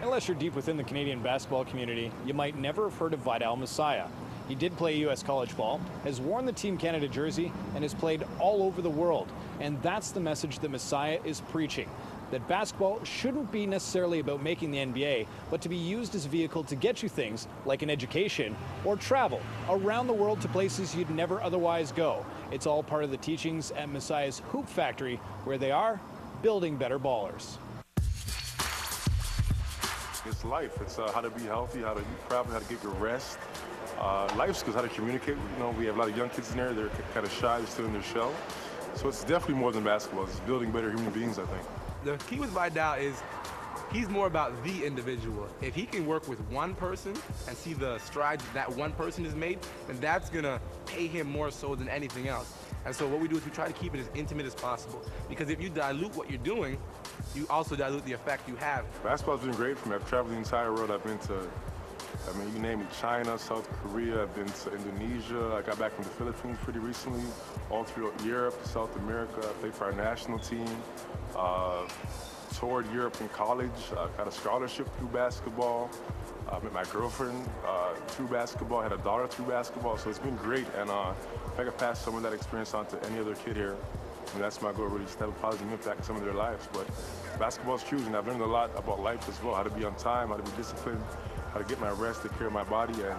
Unless you're deep within the Canadian basketball community, you might never have heard of Vidal Messiah. He did play U.S. college ball, has worn the Team Canada jersey, and has played all over the world. And that's the message that Messiah is preaching, that basketball shouldn't be necessarily about making the NBA, but to be used as a vehicle to get you things like an education or travel around the world to places you'd never otherwise go. It's all part of the teachings at Messiah's Hoop Factory, where they are building better ballers. It's life. It's how to be healthy, how to eat properly, how to get your rest. Life skills, how to communicate. You know, we have a lot of young kids in there. They're kind of shy, they're still in their shell. So it's definitely more than basketball. It's building better human beings, I think. The key with Vidal is he's more about the individual. If he can work with one person and see the strides that one person has made, then that's gonna pay him more so than anything else. And so what we do is we try to keep it as intimate as possible. Because if you dilute what you're doing, you also dilute the effect you have. Basketball's been great for me. I've traveled the entire world. I've been to, you name it, China, South Korea. I've been to Indonesia. I got back from the Philippines pretty recently. All through Europe, South America. I played for our national team. Toured Europe in college. Got a scholarship through basketball. I met my girlfriend through basketball. Had a daughter through basketball. So it's been great. And if I could pass some of that experience on to any other kid here, and that's my goal, really, just to have a positive impact on some of their lives. But basketball's huge, and I've learned a lot about life as well, how to be on time, how to be disciplined, how to get my rest, take care of my body, and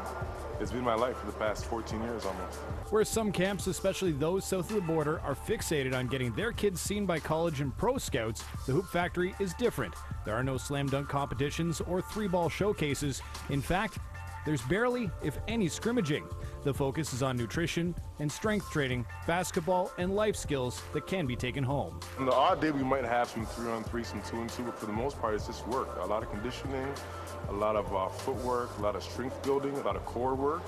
it's been my life for the past 14 years almost. Where some camps, especially those south of the border, are fixated on getting their kids seen by college and pro scouts, the Hoop Factory is different. There are no slam dunk competitions or three-ball showcases. In fact, there's barely, if any, scrimmaging. The focus is on nutrition and strength training, basketball, and life skills that can be taken home. On the odd day, we might have some 3-on-3, some 2-on-2, but for the most part, it's just work. A lot of conditioning, a lot of footwork, a lot of strength building, a lot of core work,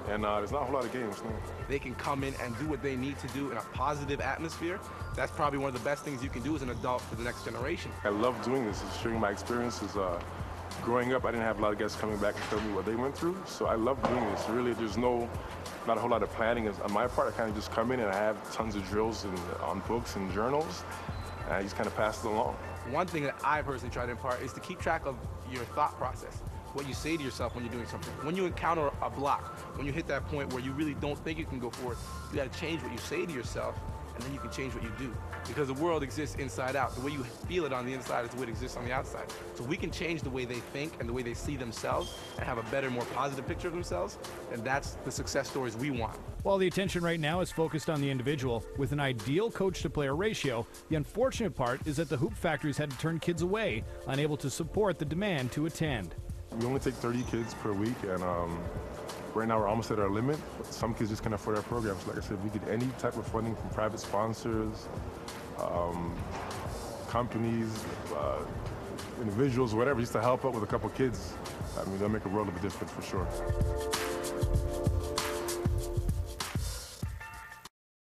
and there's not a whole lot of games. No. They can come in and do what they need to do in a positive atmosphere. That's probably one of the best things you can do as an adult for the next generation. I love doing this, is sharing my experiences. Growing up, I didn't have a lot of guys coming back and telling me what they went through, so I love doing this. Really, there's not a whole lot of planning. On my part, I kind of just come in and I have tons of drills on books and journals, and I just kind of pass it along. One thing that I personally try to impart is to keep track of your thought process, what you say to yourself when you're doing something. When you encounter a block, when you hit that point where you really don't think you can go forward, you got to change what you say to yourself, and then you can change what you do. Because the world exists inside out. The way you feel it on the inside is the way it exists on the outside. So we can change the way they think and the way they see themselves and have a better, more positive picture of themselves, and that's the success stories we want. While the attention right now is focused on the individual, with an ideal coach-to-player ratio, the unfortunate part is that the Hoop Factory's had to turn kids away, unable to support the demand to attend. We only take 30 kids per week, and right now we're almost at our limit. Some kids just can't afford our programs. Like I said, we get any type of funding from private sponsors, companies, individuals, whatever, just to help out with a couple kids. I mean, they'll make a world of a difference for sure.